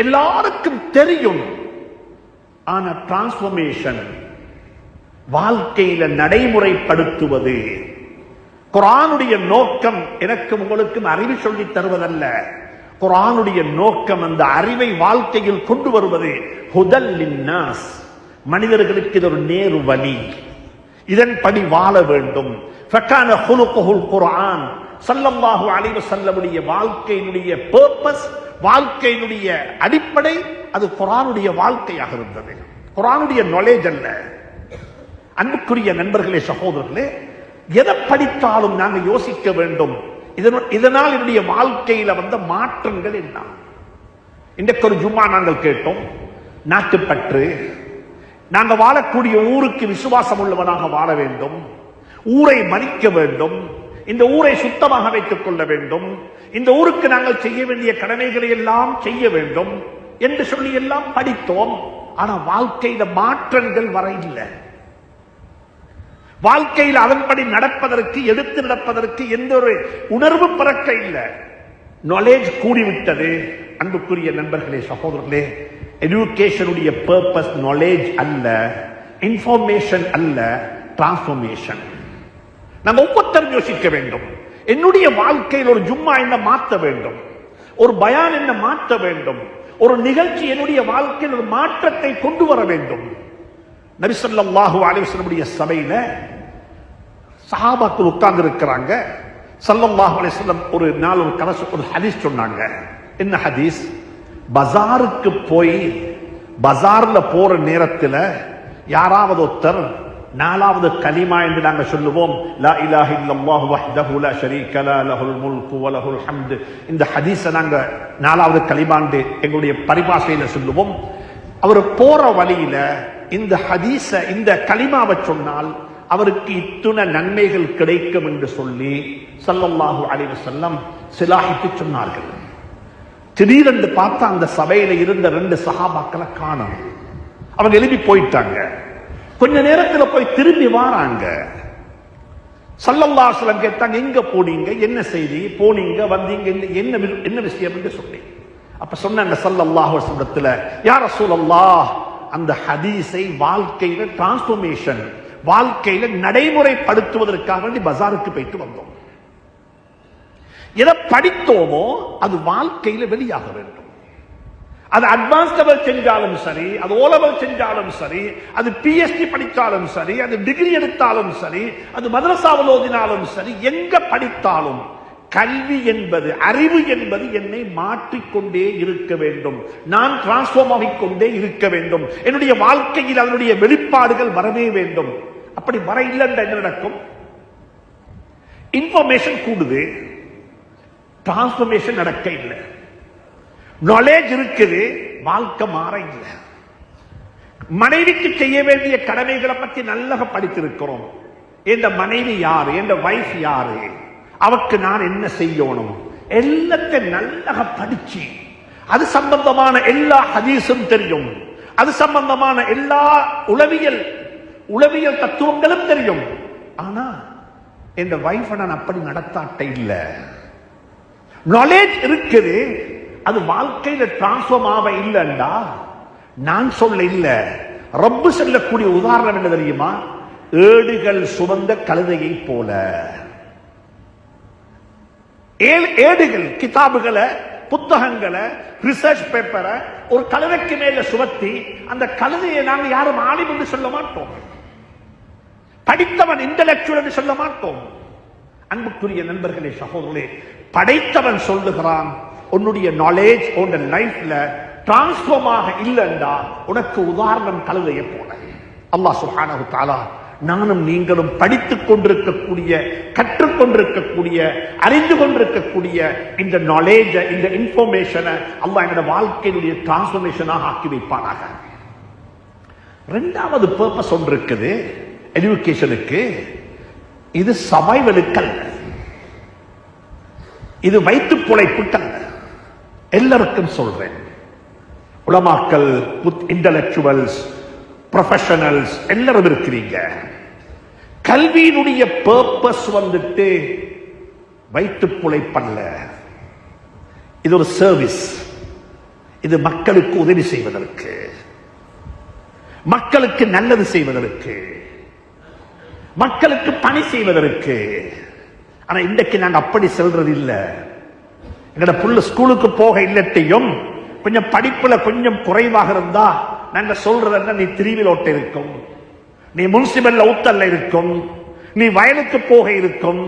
எல்லாருக்கும் தெரியும். ஆனா டிரான்ஸ்பர்மேஷன், வாழ்க்கையில நடைமுறைப்படுத்துவது. குர்ஆனுடைய நோக்கம் எனக்கும் உங்களுக்கும் அறிவு சொல்லி தருவதல்ல. குர்ஆனுடைய நோக்கம் அந்த அறிவை வாழ்க்கையில் கொண்டு வருவது. ஹுதல் லின்னாஸ், மனிதர்களுக்கு இது ஒரு நேரு வழி, இதன்படி வாழ வேண்டும். ஃபகான ஹுலுகுல் குர்ஆன், ஸல்லல்லாஹு அலைஹி வஸல்லமுடைய வாழ்க்கையினுடைய பர்பஸ், வாழ்க்கையினுடைய அடிப்படை அது குர்ஆனுடைய வாழ்க்கையாக இருந்தது, குர்ஆனுடைய நாலேஜ் அல்ல. அன்புக்குரிய நண்பர்களே, சகோதரர்களே, எதை படித்தாலும் நாங்கள் யோசிக்க வேண்டும், இதனால் என்னுடைய வாழ்க்கையில வந்த மாற்றங்கள் என்ன. இன்றைக்கு ஒரு ஜும்மா நாங்கள் கேட்டோம், நாட்டுப்பற்று. நாங்கள் வாழக்கூடிய ஊருக்கு விசுவாசம் உள்ளவனாக வாழ வேண்டும், ஊரை மதிக்க வேண்டும், இந்த ஊரை சுத்தமாக வைத்துக் கொள்ள வேண்டும், இந்த ஊருக்கு நாங்கள் செய்ய வேண்டிய கடமைகளை எல்லாம் செய்ய வேண்டும் என்று சொல்லி எல்லாம் படித்தோம். ஆனா வாழ்க்கையில மாற்றங்கள் வர இல்லை. வாழ்க்கையில் அதன்படி நடப்பதற்கு, எடுத்து நடப்பதற்கு எந்த ஒரு உணர்வு பிறக்க இல்லை. நாலேஜ் கூடிவிட்டது. அன்புக்குரிய நண்பர்களே, சகோதரர்களே, எஜுகேஷனுடைய பர்பஸ் நாலேஜ் அல்ல, இன்ஃபர்மேஷன் அல்ல, டிரான்ஸ்பர்மேஷன். நம்ம ஒவ்வொருத்தரும் யோசிக்க வேண்டும், என்னுடைய வாழ்க்கையில் ஒரு ஜும்மா என்ன மாற்ற வேண்டும், ஒரு பயான் என்ன மாற்ற வேண்டும், ஒரு நிகழ்ச்சி என்னுடைய வாழ்க்கையில் ஒரு மாற்றத்தை கொண்டு வர வேண்டும். நபி ஸல்லல்லாஹு அலைஹி வஸல்லம் சபையில சஹாபாக்கள் உட்கார்ந்து இருக்கிறாங்க. ஸல்லல்லாஹு அலைஹி வஸல்லம் ஒரு நாள் ஒரு ஹதீஸ் சொன்னாங்க. என்ன ஹதீஸ்? பஜாருக்கு போய் பஜார்ல போற நேரத்தில் யாராவது ஒருத்தர் நாலாவது கலிமா என்று நாங்கள் சொல்லுவோம், லா இலாஹ இல்லல்லாஹு வஹ்தஹு லா ஷரீக லஹு லஹுல் முல்கு வ லஹுல் ஹம்து. இந்த ஹதீஸை நாங்கள் நாலாவது கலிமாண்டு எங்களுடைய பரிபாஷையில சொல்லுவோம். அவர் போற வழியில இந்த ஹதீஸ, இந்த கலிமாவை சொன்னால் அவருக்கு இத்துணை நன்மைகள் கிடைக்கும் என்று சொல்லி ஸல்லல்லாஹு அலைஹி வஸல்லம் சிலாஹித்து சொன்னார்கள். திடீரென்று பார்த்தா அந்த சபையில இருந்த 2 சஹாபாக்களை காணோம். அவங்க எழுப்பி போயிட்டாங்க. கொஞ்ச நேரத்தில் போய் திரும்பி வாராங்க. ஸல்லல்லாஹு அலைஹி வஸல்லம் கேட்டாங்க, எங்க போனீங்க, என்ன செய்தி, போனீங்க வந்தீங்க, என்ன விஷயம் என்று சொல்லி. அப்ப சொன்னாங்க ஸல்லல்லாஹு அலைஹி வஸல்லம், யா ரசூலல்லாஹ், அந்த ஹதீஸை வாழ்க்கையில டிரான்ஸ்பர்மேஷன், வாழ்க்கையில நடைமுறைப்படுத்துவதற்காக வேண்டி பஜாருக்கு போயிட்டு வந்தோம். எதை படித்தோமோ அது வாழ்க்கையில வெளியாக வேண்டும். அது அட்வான்ஸ் லெவல் செஞ்சாலும் சரி, அது ஓ லெவல் செஞ்சாலும் சரி, அது பிஎச்டி படித்தாலும் சரி, அது டிகிரி எடுத்தாலும் சரி, அது மதரசாவில் ஓதினாலும் சரி, எங்க படித்தாலும் கல்வி என்பது, அறிவு என்பது என்னை மாற்றிக்கொண்டே இருக்க வேண்டும். நான் டிரான்ஸ்ஃபார்ம் ஆகிக்கொண்டே இருக்க வேண்டும். என்னுடைய வாழ்க்கையில் அதனுடைய வெளிப்பாடுகள் வரவே வேண்டும். அப்படி வர இல்லைன்ற என்ன நடக்கும்? இன்ஃபர்மேஷன் கூடுது, டிரான்ஸ்ஃபர்மேஷன் நடக்க இல்லை. நாலேஜ் இருக்குது, வாழ்க்கை மாற இல்லை. மனைவிக்கு செய்ய வேண்டிய கடமைகளை பற்றி நல்லா படித்திருக்கிறோம். என் மனைவி யாரு, என் வைஃப் யாரு, அவருக்கு நான் என்ன செய்யணும், எல்லாத்தையும் நல்லா படிச்சு, அது சம்பந்தமான எல்லா ஹதீஸும் தெரியும், அது சம்பந்தமான எல்லா உளவியல் தத்துவங்களும் தெரியும். ஆனா என் வைஃப் நான் அப்படி நடத்தாட்ட இல்ல. நாலேஜ் இருக்குது, அது வாழ்க்கையில டிரான்ஸ்ஃபார்ம் ஆக இல்லைண்டா நான் சொல்ல இல்ல. ரப்பு சொல்லக்கூடிய உதாரணம் என்ன தெரியுமா? ஏடுகள் சுமந்த கழுதையை போல. ஏடுகள், கிதாபுகளை, புத்தகங்களை, ரிசர்ச் பேப்பரை ஒரு கழுதைக்கு மேல சுமத்தி, அந்த கழுதையை நாங்க யாரும் ஆலிம் என்று சொல்ல மாட்டோம், படித்தவன் இன்டலெக்சுவல் என்று சொல்ல மாட்டோம். அன்புக்குரிய நண்பர்களே, சகோதரர்களே, படைத்தவன் சொல்லுகிறான், உன்னுடைய நாலேஜ் உன் லைஃப்ல டிரான்ஸ்ஃபார்ம் ஆக இல்லைண்டா உனக்கு உதாரணம் கழுதையை போல. அல்லாஹ் சுப்ஹானஹு வ தஆலா நானும் நீங்களும் படித்துக் கொண்டிருக்கக்கூடிய, கற்றுக்கொண்டிருக்கக்கூடிய, அறிந்து கொண்டிருக்கக்கூடிய இந்த நாலேஜ், இந்த இன்ஃபர்மேஷனை அல்லாஹ் எங்களோட வாழ்க்கையினுடைய டிரான்ஸ்ஃபர்மேஷனாக ஆக்கி வைப்பானாக. 2வது பர்பஸ் ஒன்று இருக்குது எஜுகேஷனுக்கு. இது சர்வைவலுக்கல்ல, இது வைத்து பொழைப்புக்கல்ல. எல்லாருக்கும் சொல்றேன், உலமாக்கள், இன்டலெக்சுவல்ஸ், ப்ரொஃபஷனல்ஸ் எல்லாரும் இருக்கிறீங்க. கல்வியினுடைய பர்பஸ் வந்துட்டு வைத்து பிழைப்பல்ல, இது ஒரு சர்வீஸ். இது மக்களுக்கு உதவி செய்வதற்கு, மக்களுக்கு நல்லது செய்வதற்கு, மக்களுக்கு பணி செய்வதற்கு. ஆனா இன்றைக்கு நாங்க அப்படி செல்றது இல்ல. எங்கட புள்ள ஸ்கூலுக்கு போக இல்லட்டையும் கொஞ்சம் படிப்புல கொஞ்சம் குறைவாக இருந்தா நாங்க சொல்றது, நீ திருவில் ஓட்ட இருக்கும், நீ முன்சிபல்ல ஊத்தல்ல இருக்கும், நீ வயலுக்கு போக இருக்கும்.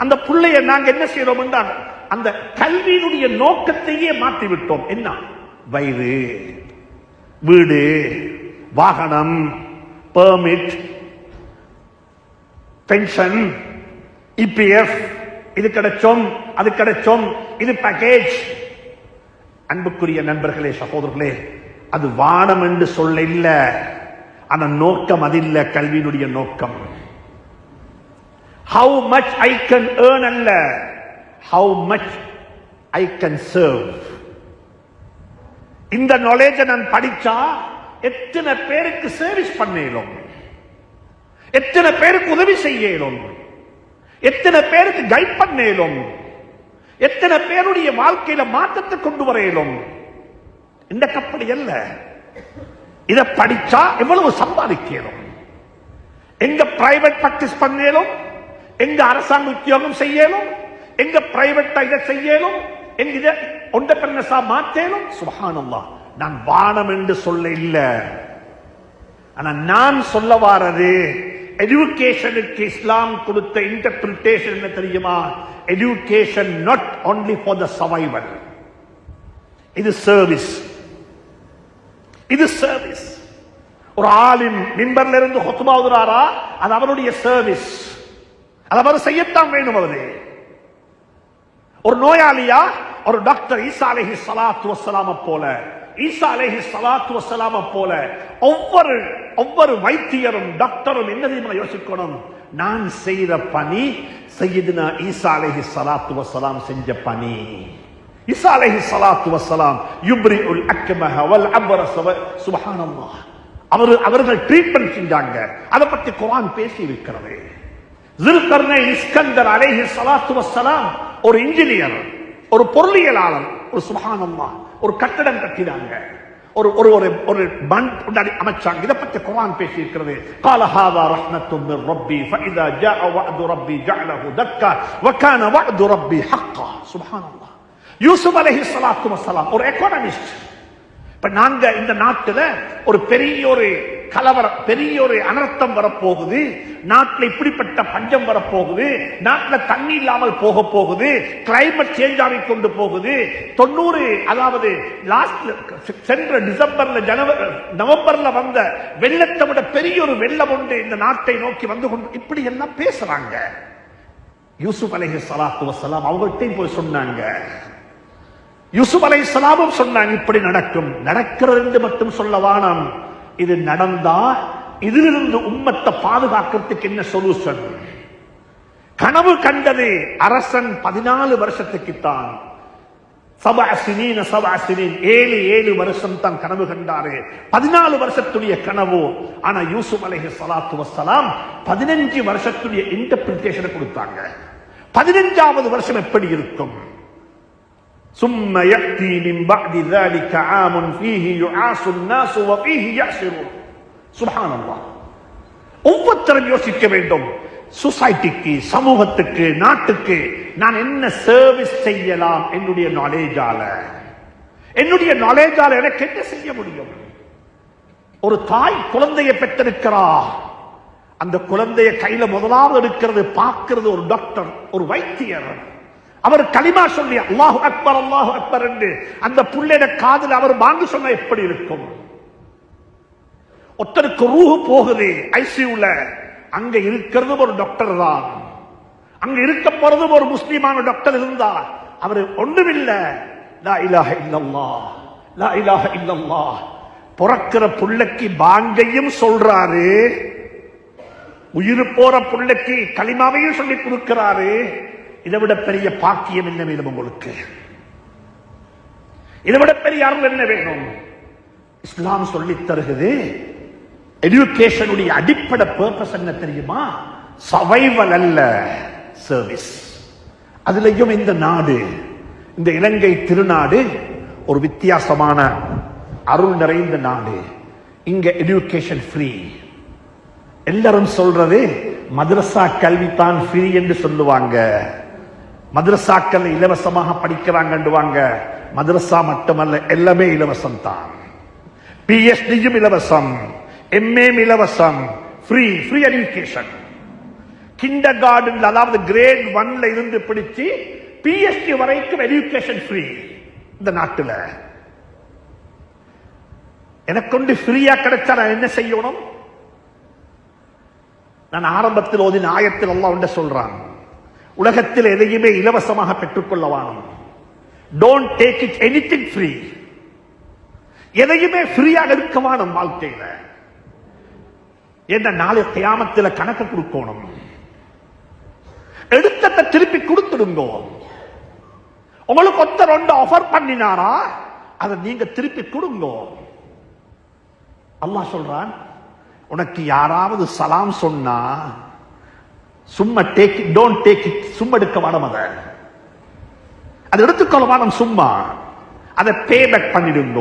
அந்த பிள்ளைய நாங்க என்ன செய்யறோம் என்றால் அந்த கல்வியினுடைய நோக்கத்தையே மாற்றி விட்டோம். என்ன? வயிறு, வீடு, வாகனம், பெர்மிட், பென்ஷன், இபிஎஃப், இது கிடைச்சோம், அது கிடைச்சோம், இது பேக்கேஜ். அன்புக்குரிய நண்பர்களே, சகோதரர்களே, அது வானம் என்று சொல்ல இல்ல. ஆனா நோக்கம் அது இல்ல. கல்வியினுடைய நோக்கம் how much I can earn அல்ல, how much I can serve. இந்த நாலேஜ் நான் படிச்சா எத்தனை பேருக்கு சர்வீஸ் பண்ணேலும், எத்தனை பேருக்கு உதவி செய்யலும், எத்தனை பேருக்கு கைட் பண்ணேலும், எத்தனை பேருடைய வாழ்க்கையில மாற்றத்தை கொண்டு வரையிலும். இந்த கப்படி அல்ல. இதை படிச்சா எவ்வளவு சம்பாதிக்கணும், எங்க பிரைவேட் பிராக்டிஸ் பண்ணேலும், எங்க அரசாங்க உத்தியோகம் செய்யலும், எங்க பிரைவேட் இதை செய்யலும், எங்க இதை ஒன்றா மாற்றேலும். சுப்ஹானல்லாஹ். நான் வானம் என்று சொல்ல இல்ல. ஆனா நான் சொல்ல வாரது, எஜுகேஷனுக்கு இஸ்லாம் கொடுத்த இன்டர்பிரிட்டேஷன் என்ன தெரியுமா? Education not only for the survival. இது சர்வீஸ், இது சர்வீஸ். ஒரு ஆலிம் மிம்பர்ல இருந்து ஹுத்பா ஓதுறாரா, அது அவருடைய சர்வீஸ், அது அவர் செய்யத்தான் வேணும். அவரு ஒரு நோயாளியா, ஒரு டாக்டர் ஈசா அலைஹி ஸலாத்து வஸ்ஸலாம் போல, ஈசா அலைஹி ஸலாத்து வஸ்ஸலாம் போல ஒவ்வொரு வைத்தியரும் டாக்டரும் என்ன தெரியுமா யோசிக்கணும்? நான் செய்த பணி சய்யிதுனா ஈசா அலைஹி ஸலாத்து வஸ்ஸலாம் செஞ்ச பணி. ஈசா அலைஹி ஸலாத்து வஸ்ஸலாம் யுப்ரிஉல் அக்மஹ வல் அப்ரஸ. சுப்ஹானல்லாஹ். அவர்கள் ட்ரீட்மென்ட் செஞ்சாங்க. அதை பத்தி குர்ஆன் பேசி இருக்கிறது. ஸுல்கர்னைன் இஸ்கந்தர் அலைஹி ஸலாத்து வஸ்ஸலாம் ஒரு இன்ஜினியர், ஒரு பொருளியலாளர், ஒரு சுப்ஹானல்லாஹ், ஒரு கட்டடம் கட்டினாங்க, ஒரு ஒரு ஒரு பண்ட் அமைச்சாங்க. இதை பற்றி குர்ஆன் பேசி இருக்கிறது. قال هذا رحمة من ربي فإذا جاء وعد ربي جعله دكا وكان وعد ربي حقا. சுப்ஹானல்லாஹ். யூசுப் அலைஹிஸ்ஸலாத்து வஸ்ஸலாம் ஒரு எக்கானமிஸ்ட். இப்ப நாங்க இந்த நாட்டுல ஒரு பெரிய கலவரம், பெரிய ஒரு அனர்த்தம் வரப்போகுது, நாட்டில் இப்படிப்பட்ட பஞ்சம் வரப்போகுது, நாட்டில் தண்ணி இல்லாமல் போக போகுது, கிளைமேட் சேஞ்ச் ஆகி கொண்டு போகுது. 90 அதாவது சென்ற டிசம்பர்ல நவம்பர்ல வந்த வெள்ளத்தை விட பெரிய ஒரு வெள்ளம் ஒன்று இந்த நாட்டை நோக்கி வந்து கொண்டு இப்படி எல்லாம் பேசுறாங்க. யூசுப் அலைஹிஸ்ஸலாத்து வஸ்ஸலாம் அவங்கள்ட்டையும் போய் சொன்னாங்க. யூசுப் அலைஹிஸ்ஸலாமும் சொன்னாங்க, இப்படி நடக்கும். நடக்கிறது என்று மட்டும் சொல்ல வானம். இது நடந்தா இதிலிருந்து உம்மத்தை பாதுகாக்கிறதுக்கு என்ன சொல்யூஷன்? கனவு கண்டது அரசன் 14 வருஷத்துக்குத்தான். 7 வருஷம் தான் கனவு கண்டாரு. 14 வருஷத்துடைய கனவு. ஆனா யூசுப் அலைஹிஸ்ஸலாத்து வஸ்ஸலாம் 15 வருஷத்துடைய இன்டர்பிரிட்டேஷனை கொடுத்தாங்க. 15வது வருஷம் எப்படி இருக்கும்? ثم يأتي من بعد ذلك عام فيه يعاص الناس وفيه يعصرون. سبحان الله. ஒவ்வொருத்தரும் யோசிக்க வேண்டும், சொசைட்டிக்கு, சமூகத்துக்கு, நாட்டுக்கு நான் என்ன சர்வீஸ் செய்யலாம்? என்னுடைய நாலேஜால, என்னுடைய நாலேஜால எனக்கு என்ன செய்ய முடியும்? ஒரு தாய் குழந்தையை பெற்றிருக்கிறா, அந்த குழந்தைய கையில முதலாவது எடுக்கிறது, பார்க்கிறது ஒரு டாக்டர், ஒரு வைத்தியர். அவர் கலிமா சொல்லி அல்லாஹு அக்பர் அல்லாஹு அக்பர் என்று அந்த புள்ளைய காதில் அவர் வாங்கி சொன்ன எப்படி இருக்கும்? ஒருத்தருக்கு ரூஹு போகுது ஐசியூல, அங்க இருக்கிறது ஒரு டாக்டர் தான், அங்க இருக்க போறது ஒரு முஸ்லிமான டாக்டர் இருந்தா அவர் ஒண்ணுமில்ல, லா இலாஹ இல்லல்லாஹ், லா இலாஹ இல்லல்லாஹ். பிறக்கிற புள்ளைக்கு பாங்கையும் சொல்றாரு, உயிர் போற புள்ளைக்கு கலிமாவையும் சொல்லி கொடுக்கிறாரு. இதை விட பெரிய பாக்கியம் என்ன வேணும் உங்களுக்கு? இதை விட பெரிய அருள் என்ன வேணும்? இஸ்லாம் சொல்லித் தருகிறது. எஜுகேஷனுடைய அடிப்படை பர்பஸ் என்ன தெரியுமா? சர்வைவல் அல்ல, சர்வீஸ். அதுலயும் இந்த நாடு, இந்த இலங்கை திருநாடு ஒரு வித்தியாசமான அருள் நிறைந்த நாடு. இங்க எஜுகேஷன் ஃப்ரீ. எல்லாரும் சொல்றது மதரசா கல்வி தான் ஃப்ரீ என்று சொல்லுவாங்க. மதரசாக்கள் இலவசமாக படிக்கிறாங்கன்றுவாங்க. மதரசா மட்டுமல்ல, எல்லாமே இலவசம் தான். பிஎச்டியும் இலவசம், எம்ஏ இலவசம், free free education. Kinder garden, அதாவது கிரேட் 1ல இருந்து பிடிச்சு பிஎச்டி வரைக்கும் எஜுகேஷன் ஃப்ரீ இந்த நாட்டுல. எனக்கு கொண்டு ஃப்ரீயா கிடைச்சா நான் என்ன செய்யணும்? நான் ஆரம்பத்தில் ஓதின ஆயத்தில் அல்லாஹ் ஒன்றை சொல்றான், உலகத்தில் எதையுமே இலவசமாக பெற்றுக்கொள்ள வாணும். Don't take it anything free. எதையுமே ஃப்ரீயாக இருக்க வாணும் வாழ்க்கையில. என்ன நாளை கியாமத்தில் கணக்கு கொடுக்கணும். எடுத்தத்தை திருப்பி கொடுத்துடுங்க. உங்களுக்கு ஒருத்தர் ஒன்று ஆஃபர் பண்ணினாரா, அதை நீங்க திருப்பி கொடுங்க. அல்லாஹ் சொல்றான், உனக்கு யாராவது சலாம் சொன்னா சும்மா take it, don't take it. சும்மா எடுக்க வேணும், அதை எடுத்துக்கொள்ள வேணும். சும்மா அதை பே பேக் பண்ணிடுங்க.